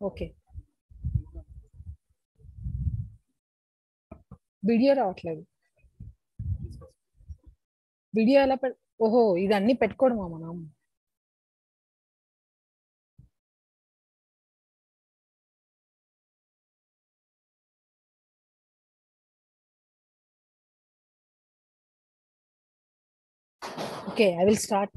Okay. Video రావట్లేదు. Video ఎలా ఓహో! ఇది అన్ని పెట్టుకోవడమా మనం? Okay, I will start.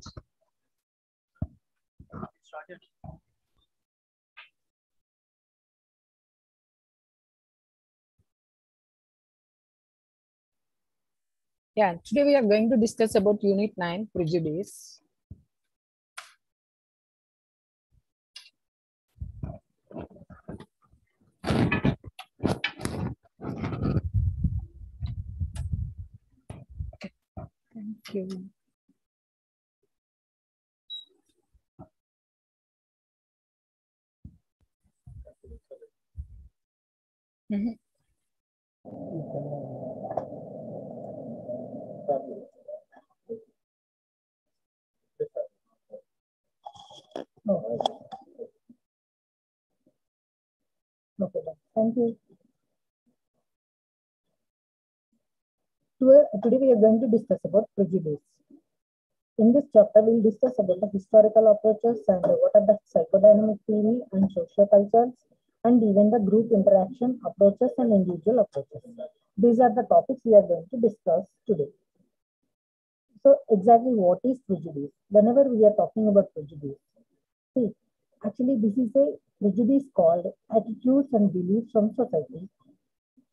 Yeah, today we are going to discuss about Unit 9, prejudice. Okay, thank you. Mhm. Okay, thank you. Today we are going to discuss about prejudice. In this chapter, we'll discuss about the historical approaches and what are the psychodynamic theory and sociocultures and even the group interaction approaches and individual approaches. These are the topics we are going to discuss today. So exactly what is prejudice? Whenever we are talking about prejudice, see, actually this is a prejudice called attitudes and beliefs from society.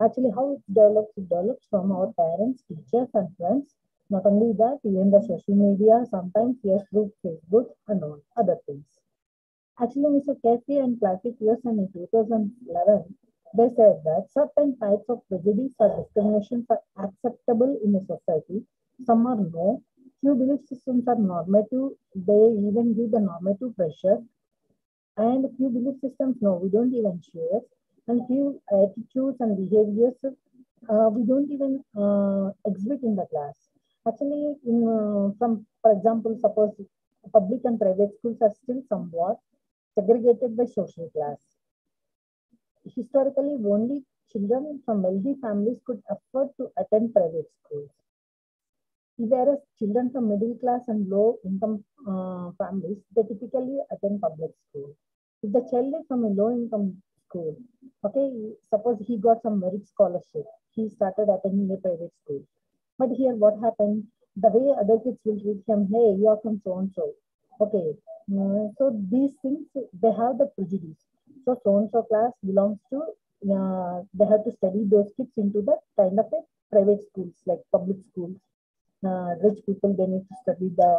Actually, how it develops from our parents, teachers, and friends. Not only that, even the social media, sometimes yes, through Facebook and all other things. Actually, Mr. Casey and Classic Pearson in 2011, they said that certain types of prejudice or discriminations are acceptable in a society. Some are no. Few belief systems are normative. They even give the normative pressure. And few belief systems, no, we don't even share. And few attitudes and behaviors, we don't even exhibit in the class. Actually, in for example, suppose public and private schools are still somewhat segregated by social class. Historically, only children from wealthy families could afford to attend private schools, whereas children from middle class and low income families, they typically attend public school. If the child is from a low income school, okay, suppose he got some merit scholarship, he started attending a private school. But here what happened? The way other kids will treat him, hey, you are from so and so. Okay. So these things, they have the prejudice. So and so class belongs to, they have to study those kids into the kind of a private schools like public schools. Rich people, they need to study the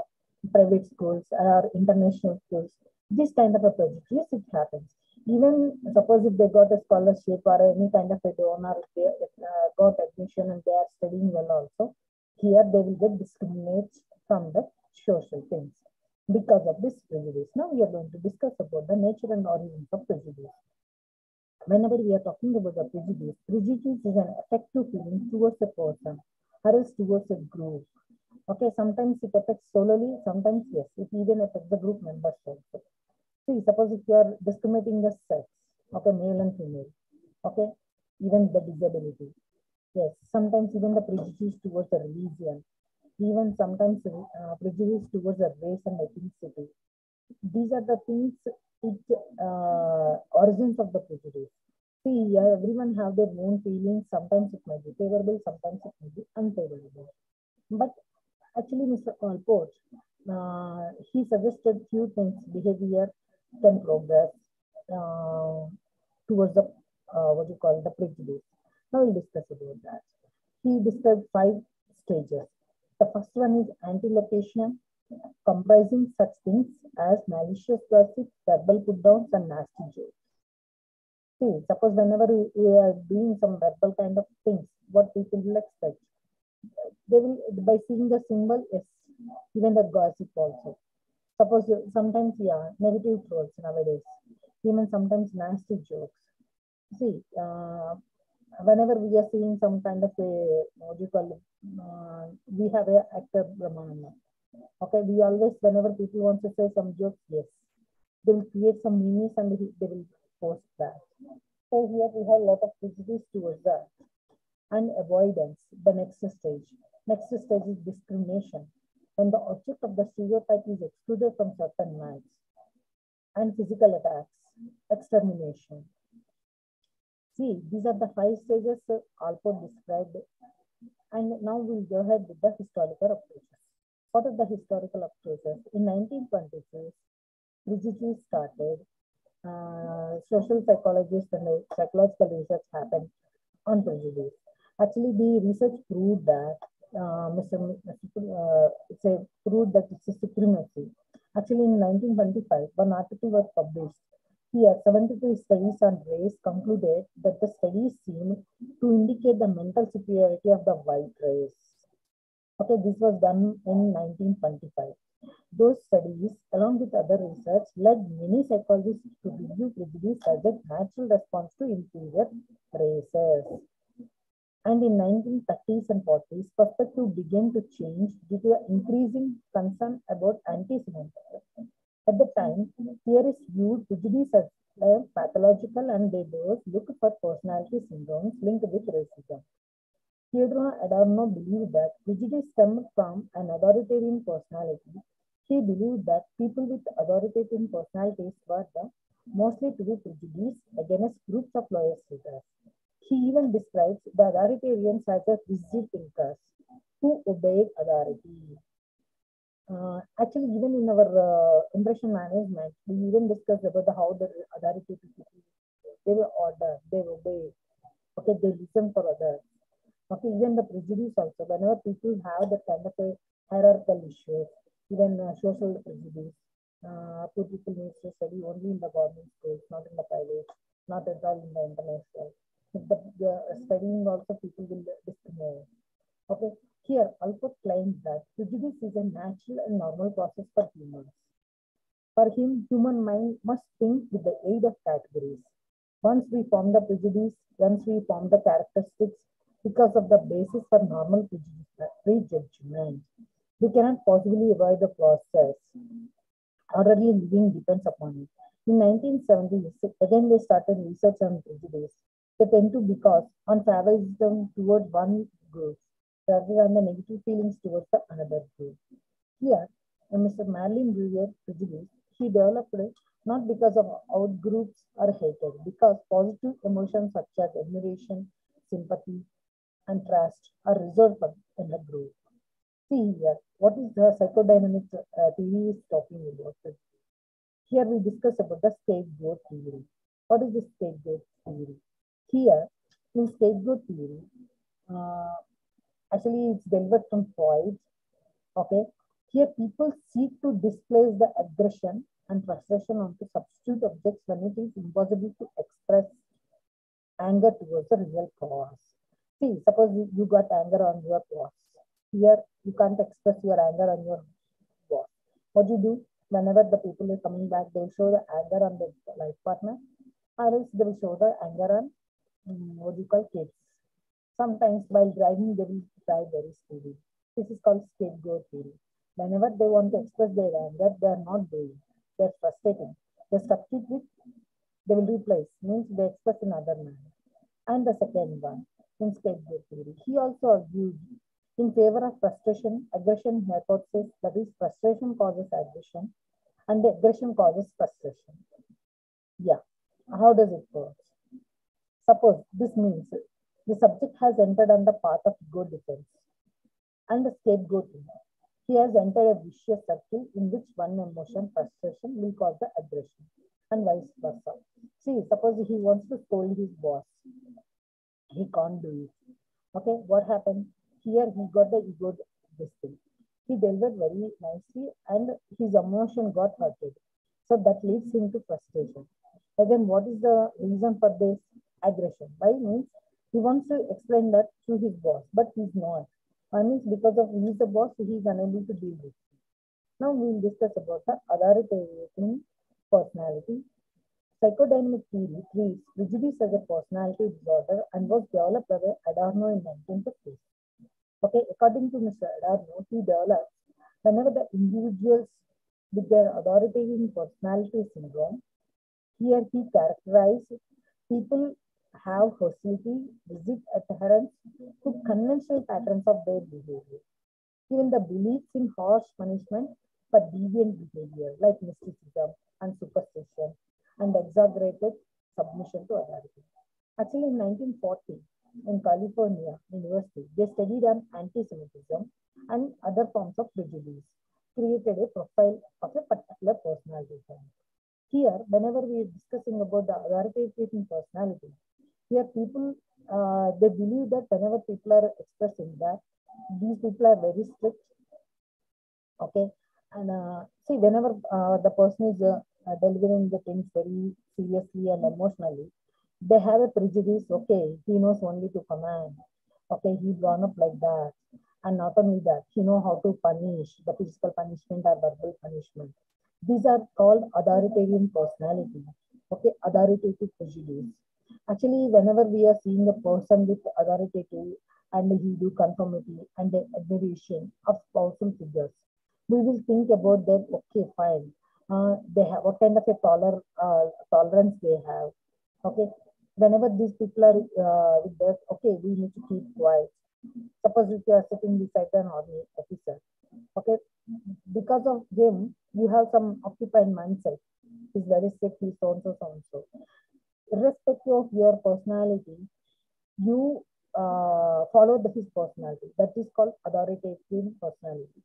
private schools or international schools. This kind of a prejudice, it happens. Even suppose if they got a scholarship or any kind of a donor, if they got admission and they are studying well also, here they will get discriminated from the social things because of this prejudice. Now we are going to discuss about the nature and origins of prejudice. Whenever we are talking about the prejudice is an affective feeling towards a person or else towards a group. Okay, sometimes it affects solely, sometimes yes, it even affects the group members also. See, suppose if you are discriminating the sex, okay, male and female, okay, even the disability. Yes, sometimes even the prejudice towards the religion, even sometimes prejudice towards the race and ethnicity. These are the things, which origins of the prejudice. See, yeah, everyone have their own feelings. Sometimes it might be favorable, sometimes it may be unfavorable. But actually, Mr. Alport, he suggested few things behavior can progress towards the what you call the prejudice. Now we'll discuss about that. He described 5 stages. The first one is anti-location, comprising such things as malicious gossip, verbal put downs, and nasty jokes. See, suppose whenever we are doing some verbal kind of things, what people will expect, they will, by seeing the symbol, yes, even the gossip also. Suppose sometimes, yeah, negative trolls nowadays, even sometimes nasty jokes. See, whenever we are seeing some kind of a, what do you call it, we have a actor Brahmananda. Okay, we always, whenever people want to say some jokes, yes, they will create some memes and they will post that. So here we have a lot of prejudice towards that. And avoidance, the next stage. Next stage is discrimination, when the object of the stereotype is excluded from certain nights. And physical attacks, extermination. See, these are the 5 stages Alport described. And now we'll go ahead with the historical approaches. What are the historical approaches? In 1926, prejudice started. Social psychologists and psychological research happened on prejudice. Actually, the research proved that proved that it's a supremacy. Actually, in 1925, one article was published. Here, 73 studies on race concluded that the studies seemed to indicate the mental superiority of the white race. Okay, this was done in 1925. Those studies, along with other research, led many psychologists to view prejudice as a natural response to inferior races. And in 1930s and 40s, perspective began to change due to the increasing concern about anti-Semitism. At the time, theorists viewed prejudice as pathological, and they both looked for personality syndromes linked with racism. Theodor Adorno believed that prejudice stemmed from an authoritarian personality. He believed that people with authoritarian personalities were mostly to be prejudiced against groups of lower status. He even describes the authoritarians as a rigid thinkers who obeyed authority. Actually, even in our impression management, we even discussed about how the authoritative people, they will order, they obey, okay, they listen for others. Okay, even the prejudice also, whenever people have that kind of a hierarchical issue, even social prejudice, poor people need to study only in the government schools, not in the private, not at all in the international. The studying also people will discriminate. Okay, here Alport claims that prejudice is a natural and normal process for humans. For him, human mind must think with the aid of categories. Once we form the prejudice, once we form the characteristics, because of the basis for normal prejudgment, we cannot possibly avoid the process. Orderly living depends upon it. In 1970s, again they started research on prejudice. They tend to because on favoritism towards one group rather than the negative feelings towards the another group. Here, Mr. Marilyn Brewer prejudice, he developed it not because of outgroups or hatred, because positive emotions such as admiration, sympathy, and trust are reserved in the group. See here, what is the psychodynamic theory is talking about? Here we discuss about the scapegoat theory. What is the scapegoat theory? Here, in scapegoat theory, actually it's delivered from Freud. Okay, here people seek to displace the aggression and frustration onto substitute objects when it is impossible to express anger towards the real cause. See, suppose you got anger on your boss. Here, you can't express your anger on your boss. What you do? Whenever the people are coming back, they'll show the anger on the life partner, or else they will show the anger on what you call kids. Sometimes while driving, they will drive very speedy. This is called scapegoat theory. Whenever they want to express their anger, they are not doing. They're frustrating. They substitute with, they will replace, means they express in other manner. And the second one, in scapegoat theory, he also argued in favor of frustration, aggression hypothesis, that is, frustration causes aggression and the aggression causes frustration. Yeah, how does it work? Suppose this means the subject has entered on the path of ego defense and the scapegoating. He has entered a vicious circle in which one emotion, frustration, will cause the aggression and vice versa. See, suppose he wants to scold his boss. He can't do it. Okay, what happened? Here he got the ego this thing. He delivered very nicely and his emotion got hurted. So that leads him to frustration. Again, what is the reason for this? Aggression. Why means he wants to explain that to his boss, but he's not. Why means because of he's the boss, he is unable to deal with it. Now we'll discuss about the authoritarian personality. Psychodynamic theory treats prejudice as a personality disorder and was developed by Adorno in 1950s. Okay, according to Mr. Adorno, he developed whenever the individuals with their authoritarian personality syndrome Here he characterized people have hostility, rigid adherence to conventional patterns of their behavior. Even the beliefs in harsh punishment for deviant behavior like mysticism and superstition and exaggerated submission to authority. Actually, in 1940, in California University, they studied on anti-Semitism and other forms of prejudice, created a profile of a particular personality type. Here, whenever we are discussing about the authoritarian personality, here people they believe that whenever people are expressing that these people are very strict, okay, and see whenever the person is delivering the things very seriously and emotionally, they have a prejudice. Okay, he knows only to command. Okay, he grown up like that, and not only that, he know how to punish the physical punishment or verbal punishment. These are called authoritarian personality. Okay, authoritative prejudice. Actually, whenever we are seeing a person with authoritative and he do conformity and the admiration of powerful figures, we will think about that. Okay, fine. They have what kind of a tolerance they have. Okay, whenever these people are with us, okay, we need to keep quiet. Suppose if you are sitting beside an army officer, okay, because of him, you have some occupied mindset. He's very sick, he's so and so, so and so. Irrespective of your personality, you follow his personality. That is called authoritative personality.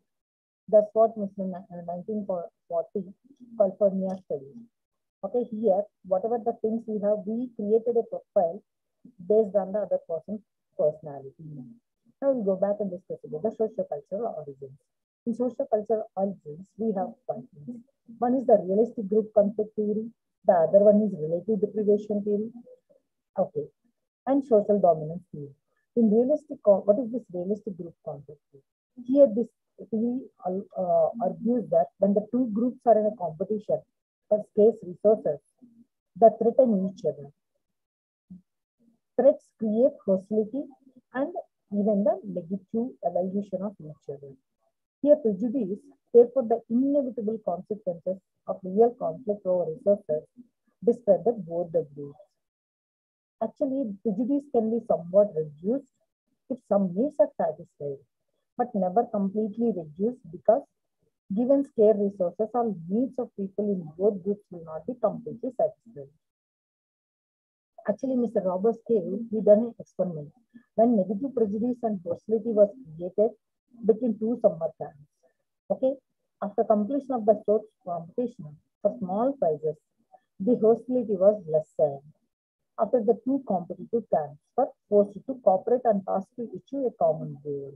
That's what Mr. 1940 California study. Okay, here, whatever the things we have, we created a profile based on the other person's personality. Now we'll go back and discuss about the socio-cultural origins. In socio-cultural origins, we have five things. One is the realistic group conflict theory. The other one is relative deprivation theory. Okay, and social dominance theory. In realistic, what is this realistic group conflict theory? Here, this theory argues that when the two groups are in a competition for scarce resources that threaten each other, threats create hostility and even the negative evaluation of each other. Here, prejudice, therefore, the inevitable consequences of real conflict over resources described by both the groups. Actually, prejudice can be somewhat reduced if some needs are satisfied, but never completely reduced because given scarce resources, all needs of people in both groups will not be completely satisfied. Actually, Mr. Robert Cave, he done an experiment when negative prejudice and hostility was created between two summer camps. Okay, after completion of the sports competition for small prizes, the hostility was lessened. After the two competitive camps were forced to cooperate and tasked to achieve a common goal.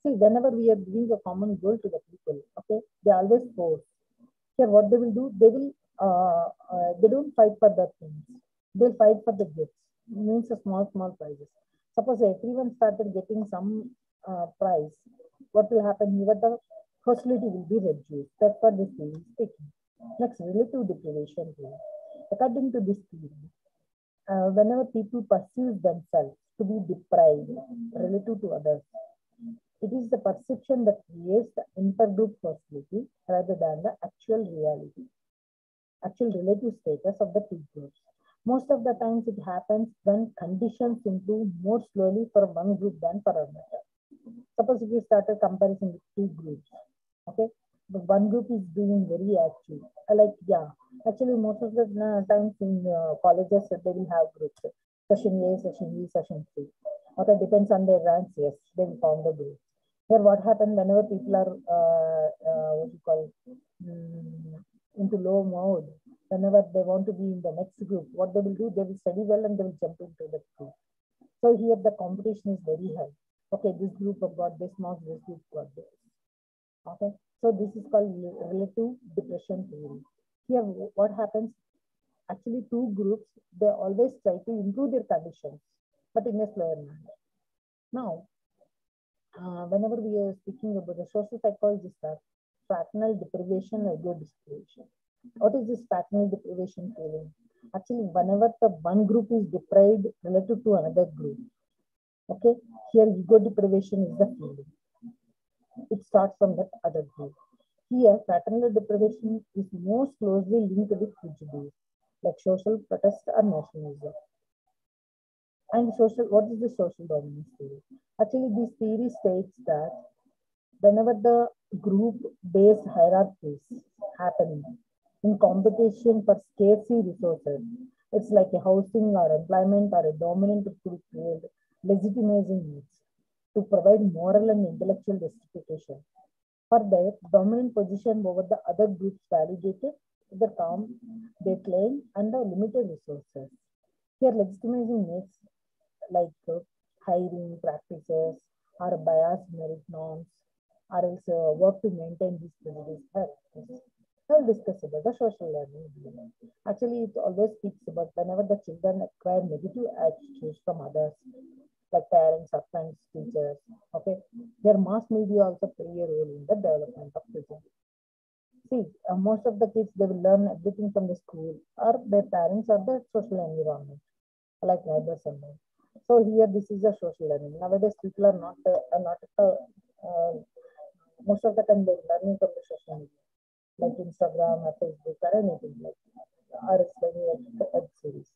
See, whenever we are giving a common goal to the people, okay, they always force. Here, what they will do, they don't fight for the things. They'll fight for the gifts. Means a small prizes. Suppose everyone started getting some prize, what will happen here? The hostility will be reduced. That's what this theory is taking. Next, relative deprivation theory. According to this theory, whenever people perceive themselves to be deprived relative to others, it is the perception that creates the intergroup hostility rather than the actual reality, actual relative status of the two groups. Most of the times it happens when conditions improve more slowly for one group than for another. Suppose if you started comparison with two groups, okay, the one group is doing very active. Actually most of the times in colleges they will have groups. Session A, session B, session C. Okay, depends on their ranks, yes, they will form the group. Here what happens whenever people are what you call into low mode, whenever they want to be in the next group, what they will do, they will study well and they will jump into the group. So here the competition is very high. Okay, this group have got this marks, this group got this. Okay, so this is called relative depression theory. Here what happens, actually two groups, they always try to improve their conditions, but in a slower manner. Now, whenever we are speaking about the social psychologists are fraternal deprivation and ego deprivation. What is this fraternal deprivation feeling? Actually, whenever the one group is deprived relative to another group, okay, here ego deprivation is the feeling. It starts from that other group. Here, fraternal deprivation is most closely linked with prejudice. like social protest or nationalism. And what is the social dominance theory? Actually, this theory states that whenever the group-based hierarchies happening in competition for scarcity resources, it's like a housing or employment or a dominant group create legitimizing needs to provide moral and intellectual justification for their dominant position over the other groups validated the term they claim and the limited resources. Here, legitimizing needs like hiring practices or biased merit norms or else work to maintain these prejudice practices. I'll discuss about the social learning. Actually, it always speaks about whenever the children acquire negative attitudes from others, like parents or friends, teachers. Okay, their mass media also play a role in the development of children. See, most of the kids they will learn everything from the school or their parents or the social environment, like neighbors and all. So here, this is a social learning. Nowadays, people are not most of the time they're learning from the social media, like Instagram or Facebook or anything like, or it's like a web series.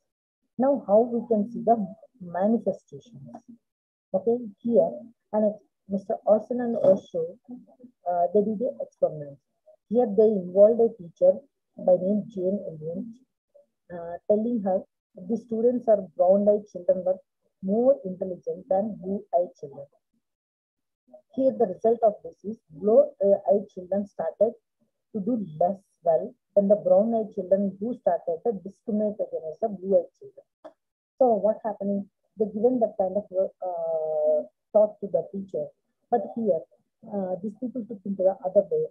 Now, how we can see the manifestations? Okay, here, and Mr. Austin and Osho, they did an experiment. Here, they involved a teacher by name Jane Elliott, telling her the students are brown-eyed children were more intelligent than blue-eyed children. Here, the result of this is blue-eyed children started to do less well than the brown-eyed children who started to discriminate against the blue-eyed children. So what happening? They given that kind of thought to the teacher, but here these people took into the other way.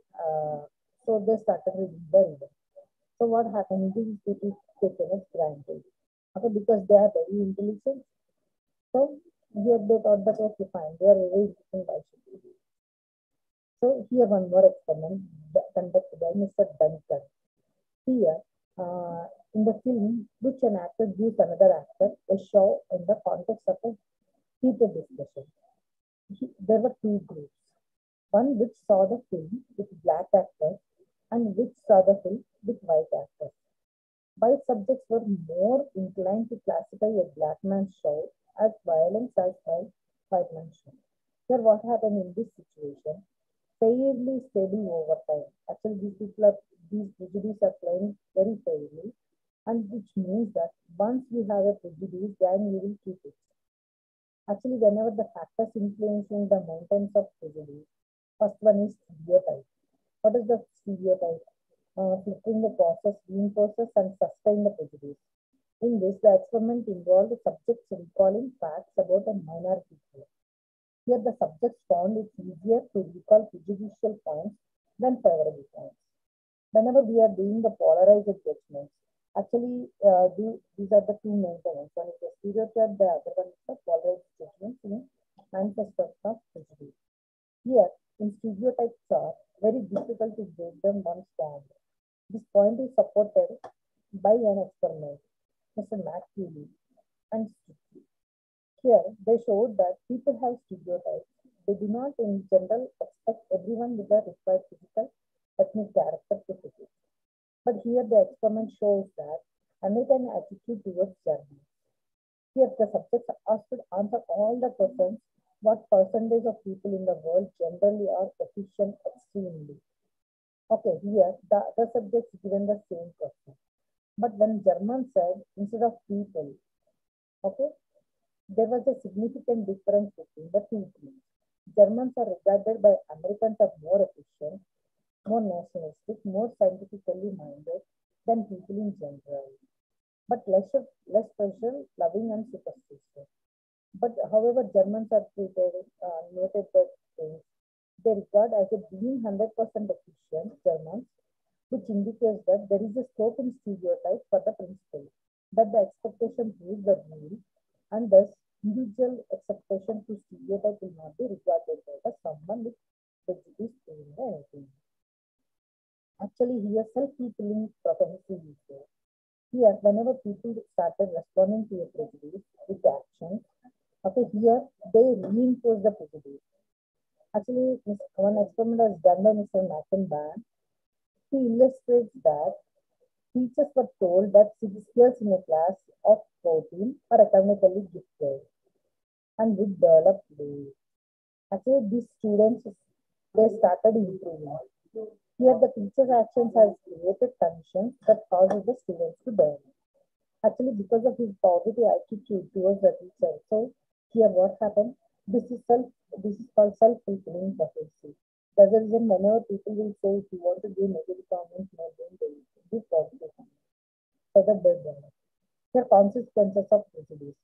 So they started reading very well. So what happened? These people taken as granted, okay, because they are very intelligent. So here they thought that okay, fine, they are very different. Why should we do? So here one more experiment conducted by Mr. Duncan. Here, in the film, which an actor gives another actor a show in the context of a heated discussion. There were two groups. One which saw the film with black actors and which saw the film with white actors. White subjects were more inclined to classify a black man's show as violence as white man's show. Here, what happened in this situation? Fairly stable over time. Actually, these prejudices are playing very fairly, and which means that once you have a prejudice, then you will keep it. Actually, whenever the factors influencing the maintenance of prejudice, first one is stereotype. What is the stereotype? Flickering the process, reinforces and sustain the prejudice. In this, the experiment involved subjects recalling facts about a minority group. Here, the subjects found it easier to recall prejudicial points than favorable points. Whenever we are doing the polarized judgments, actually, these are the two main points. One is the stereotype, the other one is the polarized judgments in manifesto of prejudice. Here, in stereotypes are very difficult to break them one stand. This point is supported by an experiment, Mr. McCready and Sticky. Here, they showed that people have stereotypes. They do not, in general, expect everyone with the required physical, ethnic character to fit it. But here, the experiment shows that American attitude towards Germans. Here, the subjects are asked to answer all the questions. What percentage of people in the world generally are efficient extremely? Okay, here, the other subjects given the same question. But when Germans said instead of people, okay, there was a significant difference between the two groups. Germans are regarded by Americans as more efficient, more nationalistic, more scientifically minded than people in general, but less special, loving, and superstitious. But however, Germans are noted that they regard as a being 100% efficient Germans, which indicates that there is a scope in stereotype for the principle that the expectation proves the rule, and thus individual expectation to stereotype will not be regarded as someone with prejudice doing anything. Actually, here self-fulfilling prophecy is there. Here, whenever people started responding to a prejudice with action, okay, here they reinforce the prejudice. Actually, one experiment was done by Mr. Nathan Ban. He illustrates that Teachers were told that 6 girls in a class of 14 are academically gifted and would develop late. Actually, these students, they started improving. Here, the teacher's actions has created conditions that causes the students to develop. Actually, because of his positive attitude towards the teacher. So here what happened? This is self this is called self-fulfilling prophecy. That's the reason whenever people will say if you want to do negative comments, no, don't do positive comments. So that they develop. Here consequences of prejudice.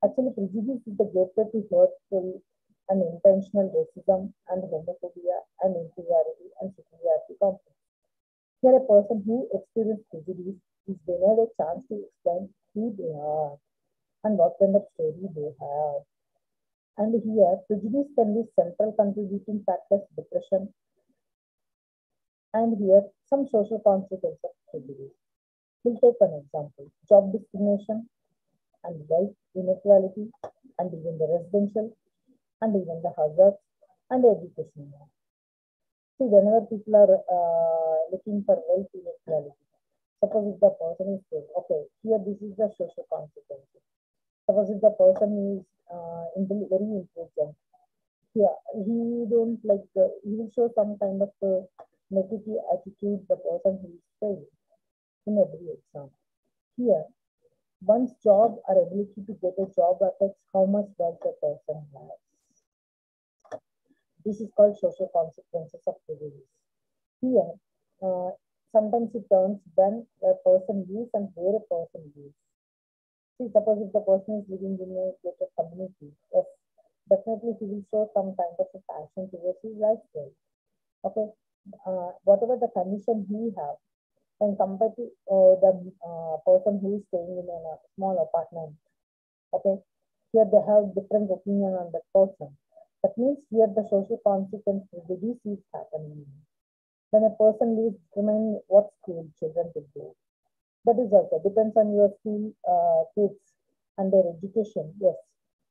Actually, prejudice is the gateway to hurtful and intentional racism and homophobia and inferiority and superiority complex. Here, a person who experiences prejudice is denied a chance to explain who they are and what kind of story they have. And here, prejudice can be central contributing factors, depression, and here some social consequences of prejudice. We'll take an example: job discrimination and wealth inequality, and even the residential, and even the hazards and education. See, whenever people are looking for wealth inequality, suppose if the person is poor, okay, here this is the social consequences. Suppose if the person is very intelligent, yeah, he don't like he will show some kind of negative attitude. The person who is failing in every exam. Here, one's job or ability to get a job affects how much wealth a person has. This is called social consequences of prejudice. Here, uh, sometimes it turns when a person lives and where a person lives. See, suppose if the person is living in a greater community, yes, definitely he will show some kind of a passion towards his lifestyle. Okay, whatever the condition he have, when compared to the person who is staying in a small apartment, okay, here they have different opinion on that person. That means here the social consequence prejudice is happening. When a person leaves, determine what school children to go. That is also depends on your school kids and their education. Yes,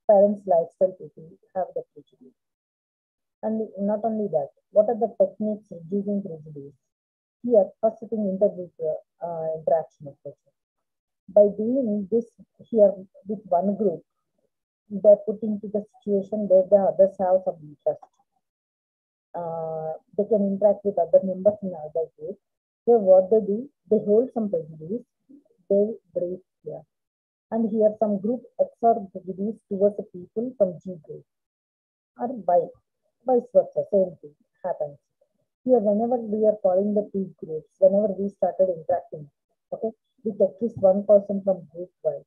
parents' lifestyle people have the prejudice. And not only that, what are the techniques reducing prejudice? Here, first thing intergroup interaction approach. By doing this here with one group, they're put into the situation where the others have some interest. They can interact with other members in other group. So what they do, they hold some prejudice, they break here. And here some group absorb prejudice towards the people from G group. Or vice versa, same thing happens. Here, whenever we are following the two groups, whenever we started interacting, okay, with at least one person from group Y,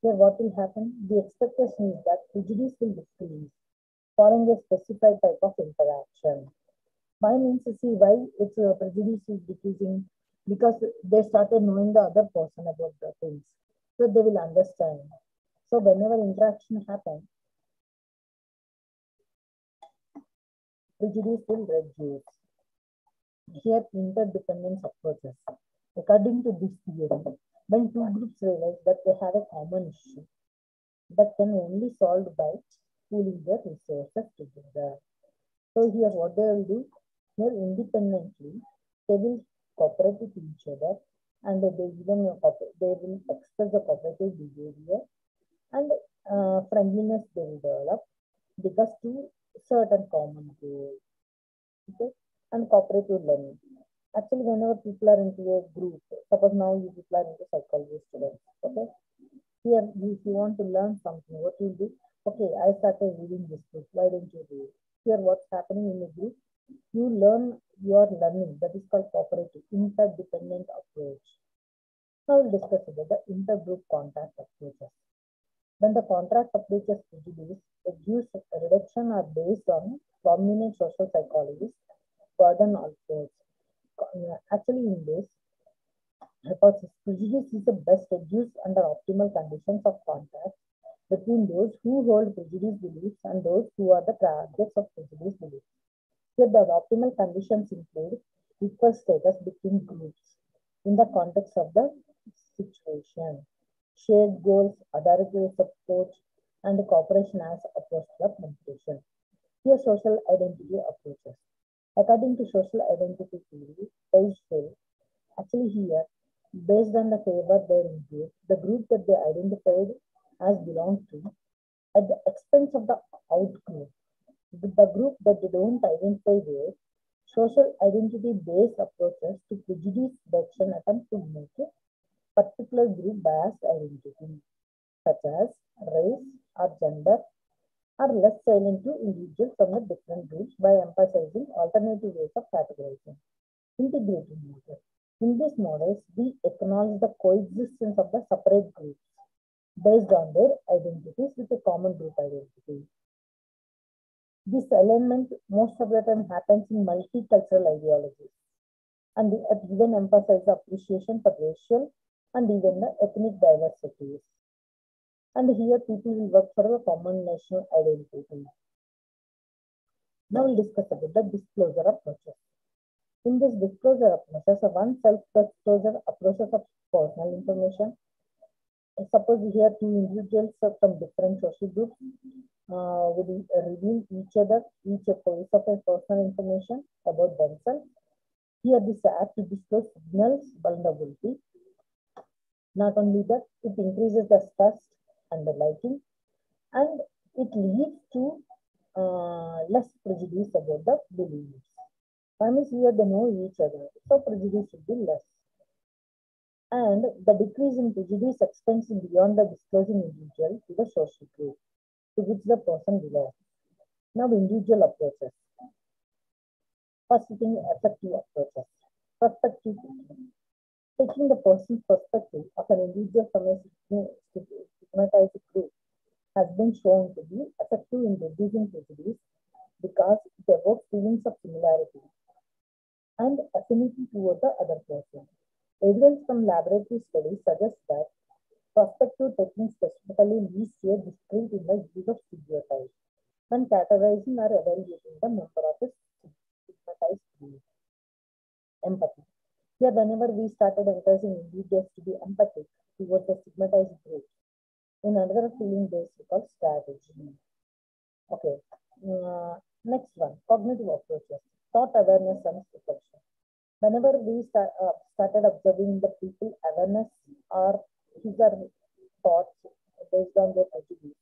here what will happen? The expectation is that prejudice will decrease following a specified type of interaction. Why means to see why its prejudice is decreasing? Because they started knowing the other person about the things, so they will understand. So whenever interaction happens, prejudice will reduce. Here, interdependence approaches. According to this theory, when two groups realize that they have a common issue that can only solved by pooling their resources together. So here what they will do, here independently, they will cooperate with each other and they even they will express the cooperative behavior and friendliness they will develop because to certain common goals. Okay, and cooperative learning. Actually, whenever people are into a group, suppose now you people are into psychology students, okay? Here, if you want to learn something, what you do? Okay, I started reading this book. Why don't you do it? Here, what's happening in the group? You learn your learning. That is called cooperative, interdependent approach. Now we'll discuss about the intergroup contact approaches. When the contract approaches introduced, the views reduction are based on prominent social psychologists, Gordon Allport. Actually, in this hypothesis, prejudice is the best reduced under optimal conditions of contact between those who hold prejudice beliefs and those who are the targets of prejudice beliefs. Here, the optimal conditions include equal status between groups in the context of the situation, shared goals, authoritative support, and cooperation as opposed to the competition. Here, social identity approaches. According to social identity theory, Page says, actually here, based on the favor they include, the group that they identified as belong to at the expense of the out group. The group that they don't identify with, social identity based approaches to prejudice reduction attempt to make a particular group biased identity, such as race or gender, are less salient to individuals from the different groups by emphasizing alternative ways of categorizing. Integrated model. In these models, we acknowledge the coexistence of the separate groups based on their identities with a common group identity. This alignment most of the time happens in multicultural ideologies, and it even emphasizes appreciation for racial and even the ethnic diversities. And here people will work for a common national identity. Now we'll discuss about the disclosure approaches. In this disclosure approaches, one self-disclosure approaches of personal information. Suppose here two individuals from different social groups will reveal each a piece of a personal information about themselves. Here this act to disclose signals vulnerability. Not only that, it increases the trust and the liking, and it leads to less prejudice about the beliefs. Families here they know each other, so prejudice should be less. And the decrease in prejudice extends beyond the disclosing individual to the social group to which the person belongs. Now, individual approaches. First thing, effective approaches. Perspective taking. Taking the person's perspective of an individual from a stigmatized group has been shown to be effective in reducing prejudice because it evokes feelings of similarity and affinity toward the other person. Evidence from laboratory studies suggests that perspective taking specifically leads to a discrete in the use of stereotypes when categorizing or evaluating the member of a stigmatized group. Empathy. Here, whenever we started encouraging individuals to be empathic towards the stigmatized group, in another feeling based called strategy. Okay. Next one, cognitive approaches, thought awareness and reflection. Whenever we started observing the people awareness or his or her thoughts based on their prejudice.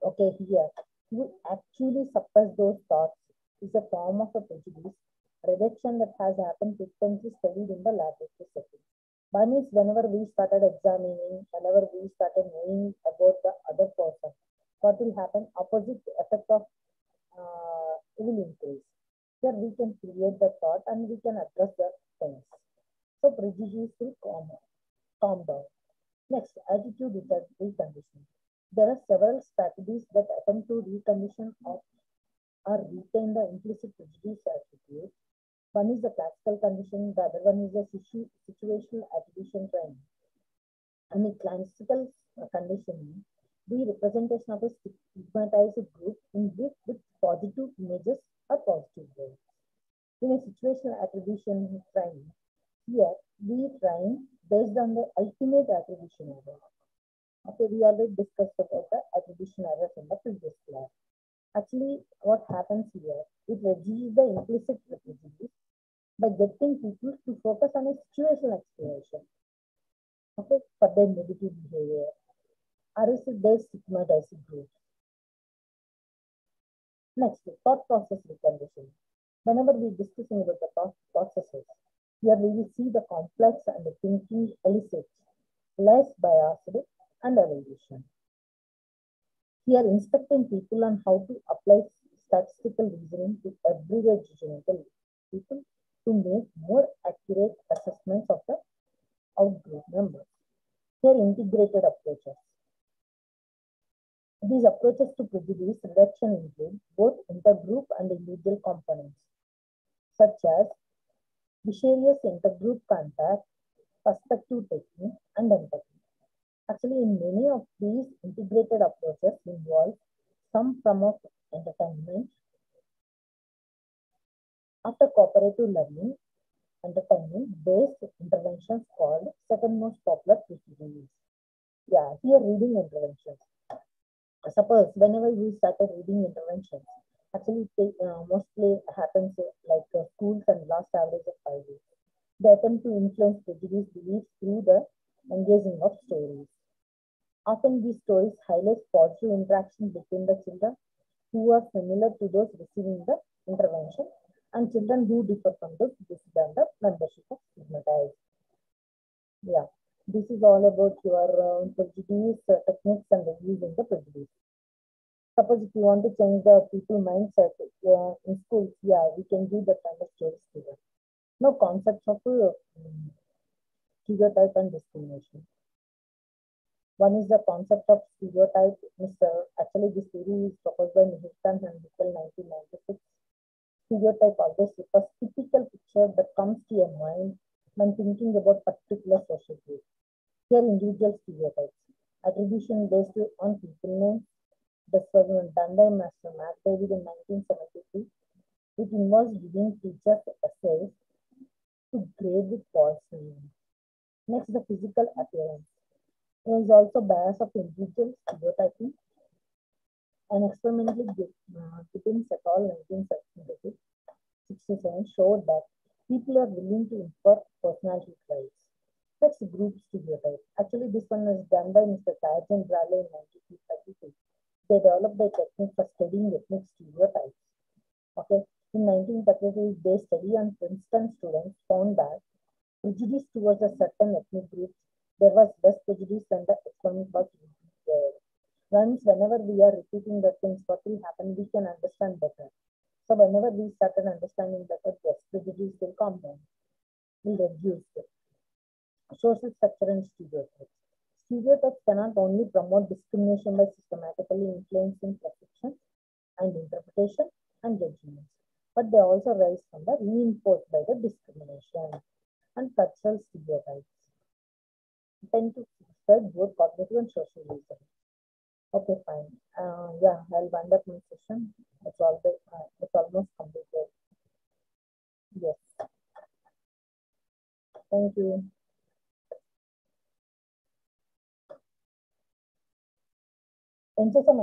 Okay, here to actually suppress those thoughts is a form of a prejudice reduction that has happened frequently studied in the laboratory setting. One is whenever we started examining, whenever we started knowing about the other person, what will happen? Opposite effect of will increase. Here we can create the thought and we can address the things. So prejudice will calm down. Next, attitude reconditioning. There are several strategies that attempt to recondition or retain the implicit prejudice attitude. One is the classical conditioning, the other one is the situational attribution training. And in classical conditioning, the representation of a stigmatized group in with positive images or positive words. In a situational attribution training, here we train based on the ultimate attribution error. Okay, we already discussed about the attribution errors in the previous class. Actually, what happens here, it reduces the implicit prejudice by getting people to focus on a situational explanation, okay, for their negative behavior, or is it their stigmatized group. Next, thought process reconditioning. Whenever we discussing about the thought processes, here we will see the complex and the thinking elicits less biased and evolution. Here, instructing people on how to apply statistical reasoning to everyday judgmental people to make more accurate assessments of the outgroup members. Here, integrated approaches. These approaches to prejudice reduction include both intergroup and individual components, such as vicarious intergroup contact, perspective taking, and empathy. Actually, in many of these integrated approaches involve some form of entertainment. After cooperative learning, entertainment-based interventions called second most popular PTDs. Yeah, here reading interventions. Suppose whenever we started reading interventions, actually mostly happens like schools and last average of 5 years. They attempt to influence prejudice beliefs through the engaging of stories. Often these stories highlight positive interaction between the children who are similar to those receiving the intervention and children who differ from those receiving the membership of stigmatized. Yeah, this is all about your prejudice techniques and using the prejudice. Suppose if you want to change the people mindset in schools, yeah, we can do that kind of stories to them. No concepts of stereotype and discrimination. One is the concept of stereotype. Actually, this theory is proposed by Mihirkan and Mitchell 1996. Stereotype always refers typical picture that comes to your mind when thinking about particular social group. Here, individual stereotypes. Attribution based on people names. This was done by Master Matt David in 1973. It involves giving teachers essays to grade with false names. Next, the physical appearance. There is also bias of individual stereotyping. An experimentally Gibbons et al. 1967 showed that people are willing to infer personality traits. That's group stereotype. Actually, this one was done by Mr. Taj and Bradley in 1932. They developed a technique for studying ethnic stereotypes. Okay, in 1933, they study on Princeton students found that prejudice towards a certain ethnic group, there was less prejudice than the experiment was repeated. Whenever we are repeating the things, what will happen, we can understand better. So whenever we started understanding better, yes, prejudice will come down, will reduce it. Social structure and stereotypes. Stereotypes cannot only promote discrimination by systematically influencing perception and interpretation and judgments, but they also rise from the reinforced by the discrimination and cultural stereotypes. Tend to spread both cognitive and social reason. Okay, fine. Yeah, I'll wind up my session. It's almost completed. Yes. Thank you. Enjoy some